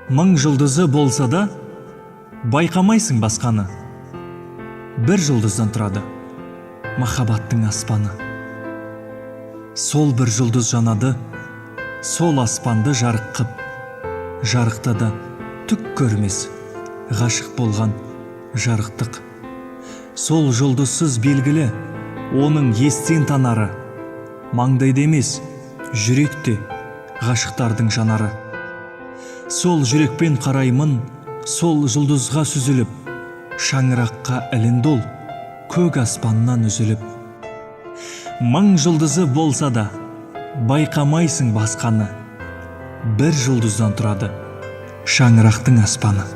Мың жұлдызы болса да, байқамайсың басқаны. Бір жұлдыздан тұрады махаббаттың аспаны. Сол бір жұлдыз жанады, сол аспанды жарық қып, жарықта да түк көрмес ғашық болған жарықтық. Сол жұлдызсыз белгілі, оның естен танары, маңдайда емес, жүректе ғашықтардың жанары. Сол жүрекпен қараймын, сол жұлдызға сүзіліп, шаңыраққа ілінді ол, көк аспаннан үзіліп. Мың жұлдызы болса да, байқамайсың басқаны. Бір жұлдыздан тұрады шаңырақтың аспаны.